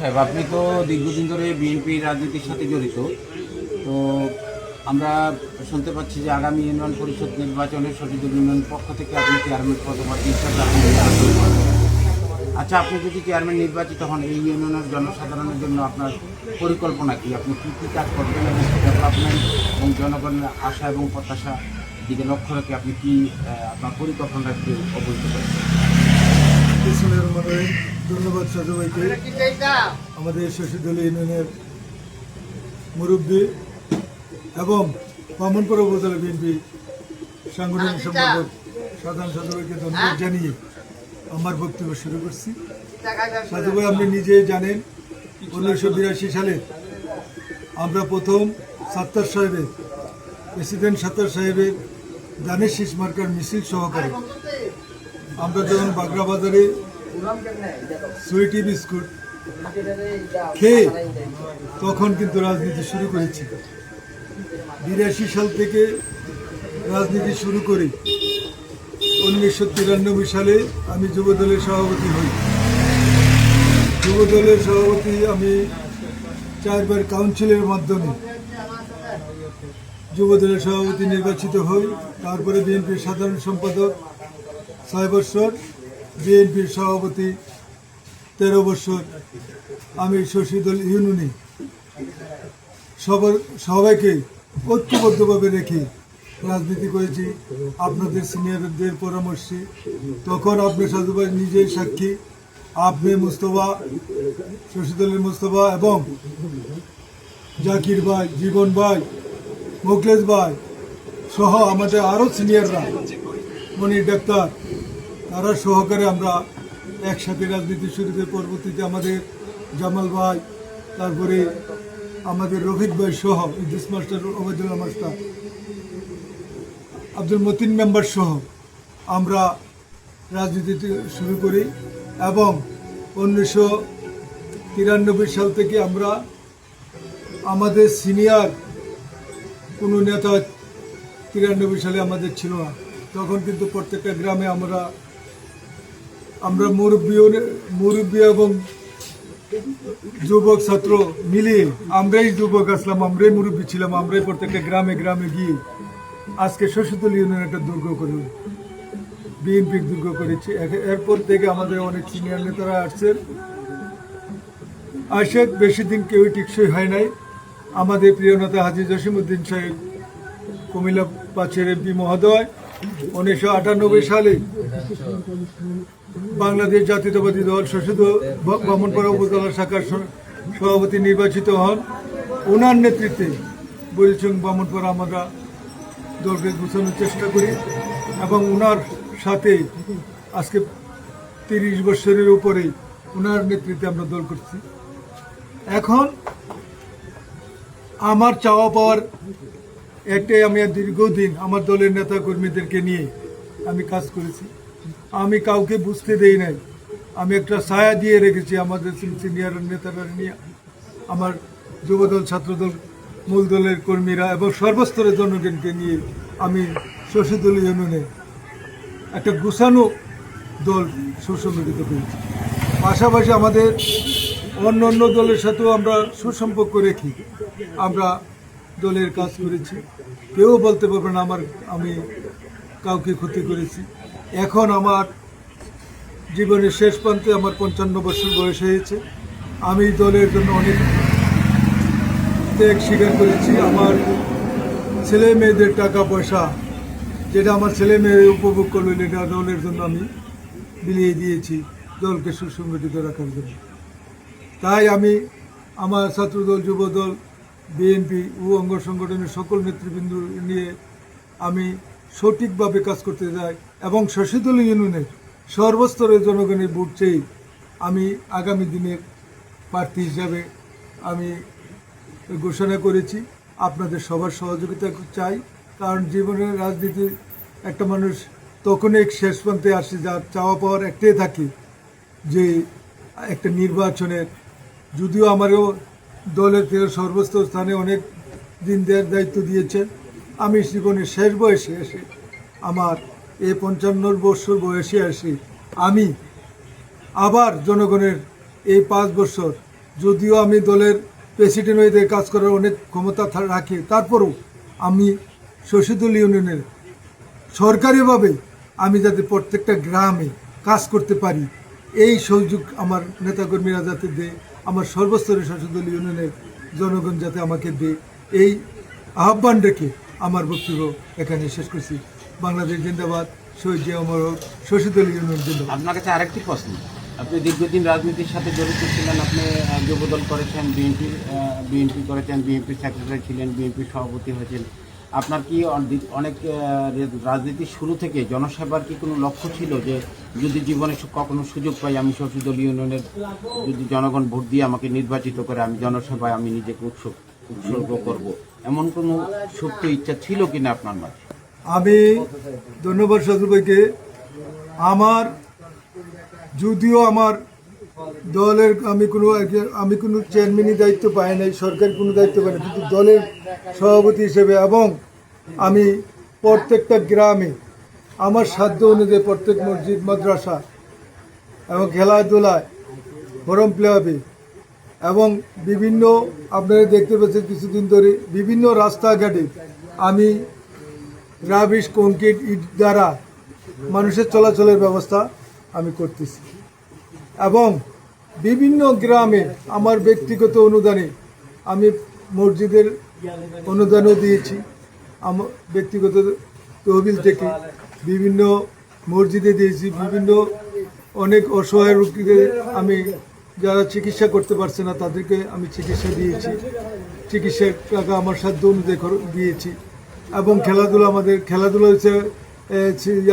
সাহেব, আপনি তো দীর্ঘদিন ধরে বিএনপি রাজনীতির সাথে জড়িত। তো আমরা শুনতে পাচ্ছি যে আগামী ইউনিয়ন পরিষদ নির্বাচনে শহীদুল ইউনিয়ন পক্ষ থেকে আপনি চেয়ারম্যান পদপ্রার্থী হিসাবে আপনি নির্বাচন করবেন। আচ্ছা, আপনি যদি চেয়ারম্যান নির্বাচিত হন, এই ইউনিয়নের জনসাধারণের জন্য আপনার পরিকল্পনা কি? আপনি কী কী কাজ করবেন এবং ডেভেলপমেন্ট এবং জনগণের আশা এবং প্রত্যাশা দিকে লক্ষ্য রেখে আপনি কি আপনার পরিকল্পনা একটু অবহিত করেন? ধন্যবাদ সাজু ভাইকে, আমাদের শশীদল ইউনিয়নের মুরব্বী এবং বামনপাড়া উপজেলা বিএনপি সাংগঠনিক সম্পাদক সাধারণ সাজু ভাইকে ধন্যবাদ জানিয়ে আমার বক্তব্য শুরু করছি। সাজু ভাই, আপনি নিজেই জানেন 1982 সালে আমরা প্রথম সাত্তার সাহেবের প্রেসিডেন্ট সাত্তার সাহেবের দানের শীষ মার্কার মিছিল সহকারে আমরা যখন বাগড়া বাজারে সুইটি বিস্কুট খেয়ে তখন কিন্তু রাজনীতি শুরু করেছি। 82 সাল থেকে রাজনীতি শুরু করি। 1993 সালে আমি যুবদলের সভাপতি হই। যুবদলের সভাপতি আমি 4 বার কাউন্সিলের মাধ্যমে যুবদলের সভাপতি নির্বাচিত হই। তারপরে বিএনপির সাধারণ সম্পাদক 6 বছর, বিএনপির সভাপতি 13 বছর। আমি শশীদল ইউনিয়নে সবাইকে ঐক্যবদ্ধভাবে রেখে রাজনীতি করেছি আপনাদের সিনিয়রদের পরামর্শে। তখন আপনি সাজু ভাই নিজেই সাক্ষী, আপনি মুস্তফা, শশীদলের মুস্তফা এবং জাকির ভাই, জীবন ভাই, মোখলেস ভাই সহ আমাদের আরও সিনিয়ররা, মনির ডাক্তার, তারা সহকারে আমরা একসাথে রাজনীতি শুরু করে পরবর্তীতে আমাদের জামাল ভাই, তারপরে আমাদের রফিক ভাই সহ Idris master, Obaidullah master, Abdul Matin member সহ আমরা রাজনীতি শুরু করি এবং 1993 সাল থেকে আমরা আমাদের সিনিয়র কোনো নেতা 93 সালে আমাদের ছিল না। তখন কিন্তু প্রত্যেকটা গ্রামে আমরা মুরব্বী এবং যুবক ছাত্র মিলিয়ে আমরাই যুবক আসলাম, আমরাই মুরব্বী ছিলাম, আমরাই প্রত্যেকটা গ্রামে গ্রামে গিয়ে আজকে শশীদল ইউনিয়ন একটা দুর্গ করে বিএনপির দুর্গ করেছি। এরপর থেকে আমাদের অনেক সিনিয়র নেতারা আসছেন, আসে বেশি দিন কেউ টিকসই হয় নাই। আমাদের প্রিয় নেতা হাজী জসিমউদ্দিন সাহেব, কুমিল্লা 5-এর এমপি মহোদয়, 1998 সালে বাংলাদেশ জাতীয়তাবাদী দল শশীদল বামনপাড়া উপজেলা শাখার সভাপতি নির্বাচিত হন। ওনার নেতৃত্বে বরিশং বামনপাড়া আমরা দলকে গুছানোর চেষ্টা করি এবং ওনার সাথে আজকে 30 বছরের উপরে ওনার নেতৃত্বে আমরা দল করছি। এখন আমার চাওয়া পাওয়ার একটাই, আমি দীর্ঘদিন আমার দলের নেতা কর্মীদেরকে নিয়ে আমি কাজ করেছি। আমি কাউকে বুঝতে দেই নাই, আমি একটা ছায়া দিয়ে রেখেছি আমাদের সিনিয়র নেতারা নিয়ে, আমার যুবদল, ছাত্রদল, মূল দলের কর্মীরা এবং সর্বস্তরের জনগণকে নিয়ে আমি শশীদল ইউনিয়নে একটা গুছানো দল সুসংগঠিত করেছি। পাশাপাশি আমাদের অন্য অন্য দলের সাথেও আমরা সুসম্পর্ক রেখে আমরা দলের কাজ করেছি। কেউ বলতে পারবে না আমি কাউকে ক্ষতি করেছি। এখন আমার জীবনের শেষ প্রান্তে আমার 55 বছর বয়স হয়েছে। আমি দলের জন্য অনেক ত্যাগ স্বীকার করেছি। আমার ছেলে মেয়েদের টাকা পয়সা, যেটা আমার ছেলে মেয়ে উপভোগ করলো, এটা দলের জন্য আমি বিলিয়ে দিয়েছি দলকে সুসংগঠিত রাখার জন্য। তাই আমি আমার ছাত্রদল, যুবদল, বিএনপি ও অঙ্গ সংগঠনের সকল নেতৃবৃন্দ নিয়ে আমি সঠিকভাবে কাজ করতে চাই এবং শশীদল ইউনিয়নের সর্বস্তরের জনগণের ভোট চেয়ে আমি আগামী দিনের প্রার্থী হিসাবে আমি ঘোষণা করেছি। আপনাদের সবার সহযোগিতা চাই, কারণ জীবনের রাজনীতি একটা মানুষ তখনই শেষ প্রান্তে আসে যার চাওয়া পাওয়ার একটাই থাকে যে একটা নির্বাচনের, যদিও আমারও দলের থেকে সর্বস্ত স্থানে অনেক দিন দেওয়ার দায়িত্ব দিয়েছেন, আমি জীবনের শেষ বয়সে এসে আমার এই 55 বছর বয়সে এসে আমি আবার জনগণের এই 5 বছর যদিও আমি দলের প্রেসিডেন্ট হয়ে কাজ করার অনেক ক্ষমতা রাখি, তারপরও আমি শশীদল ইউনিয়নের সরকারিভাবে আমি যাতে প্রত্যেকটা গ্রামে কাজ করতে পারি, এই সুযোগ আমার নেতাকর্মীরা যাতে দেয়, আমার সর্বস্তরের শশীদল ইউনিয়নের জনগণ যাতে আমাকে দেয়, এই আহ্বান রেখে আমার বক্তব্য এখানে শেষ করছি। বাংলাদেশ জিন্দাবাদ, শহীদ জিয়া অমর হোক, শশীদল ইউনিয়ন জিন্দাবাদ। আপনার কাছে আরেকটি প্রশ্ন, আপনি দীর্ঘদিন রাজনীতির সাথে জড়িত ছিলেন, আপনি যুবদল করেছেন, বিএনপি করেছেন, বিএনপির সেক্রেটারি ছিলেন, বিএনপির সভাপতি হয়েছেন। আপনার কি অনেক রাজনীতির শুরু থেকে জনসেবার কি কোনো লক্ষ্য ছিল যে যদি জীবনে কখনো সুযোগ পাই আমি শশীদল ইউনিয়নের, যদি জনগণ ভোট দিয়ে আমাকে নির্বাচিত করে আমি জনসেবায় আমি নিজেকে উৎসর্গ করব, এমন কোনো সুপ্ত ইচ্ছা ছিল কিনা আপনার মাঝে? আমি ধন্যবাদ সজল ভাইকে। যদিও আমার দলের আমি কোনো চেয়ারম্যানই দায়িত্ব পাই নাই, সরকারি কোনো দায়িত্ব পাই না, কিন্তু দলের সভাপতি হিসেবে এবং আমি প্রত্যেকটা গ্রামে আমার সাধ্য অনুযায়ী প্রত্যেক মসজিদ, মাদ্রাসা এবং খেলাধুলায়, ফোরাম ক্লাবে এবং বিভিন্ন, আপনারা দেখতে পাচ্ছেন কিছুদিন ধরে বিভিন্ন রাস্তাঘাটে আমি রাবিশ, কংক্রিট, ইট দ্বারা মানুষের চলাচলের ব্যবস্থা আমি করতেছি এবং বিভিন্ন গ্রামে আমার ব্যক্তিগত অনুদানে আমি মসজিদের অনুদানও দিয়েছি। আমার ব্যক্তিগত তহবিল থেকে বিভিন্ন মসজিদে দিয়েছি, বিভিন্ন অনেক অসহায় রোগীদের আমি যারা চিকিৎসা করতে পারছে না তাদেরকে আমি চিকিৎসা দিয়েছি, চিকিৎসার টাকা আমার সাধ্য অনুযায়ী দিয়েছি। এবং খেলাধুলা হচ্ছে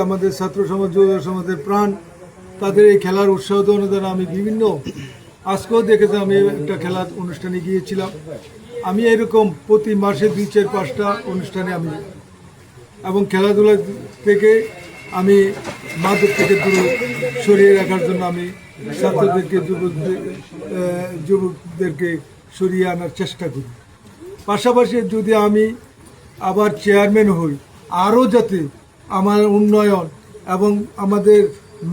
আমাদের ছাত্র সমাজ, যুব সমাজের প্রাণ, তাদের এই খেলার উৎসাহ অনুদান আমি বিভিন্ন, আজকেও দেখেছি আমি একটা খেলার অনুষ্ঠানে গিয়েছিলাম। আমি এরকম প্রতি মাসে 2-4-5টা অনুষ্ঠানে আমি, এবং খেলাধুলা থেকে আমি মাদক থেকে দূরে সরিয়ে রাখার জন্য আমি ছাত্রদেরকে, যুবকদেরকে সরিয়ে আনার চেষ্টা করি। পাশাপাশি যদি আমি আবার চেয়ারম্যান হই, আরও যাতে আমার উন্নয়ন এবং আমাদের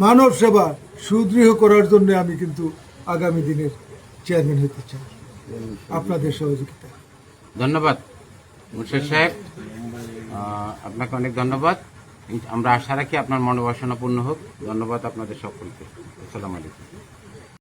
মানব সেবা সুদৃঢ় করার জন্য আমি কিন্তু আগামী দিনের চেয়ারম্যান হতে চাই, আপনাদের সহযোগিতা। ধন্যবাদ মুর্শেদ সাহেব, আপনাকে অনেক ধন্যবাদ। আমরা আশা রাখি আপনার মনোবাসনা পূর্ণ হোক। ধন্যবাদ আপনাদের সকলকে। আসসালামু আলাইকুম।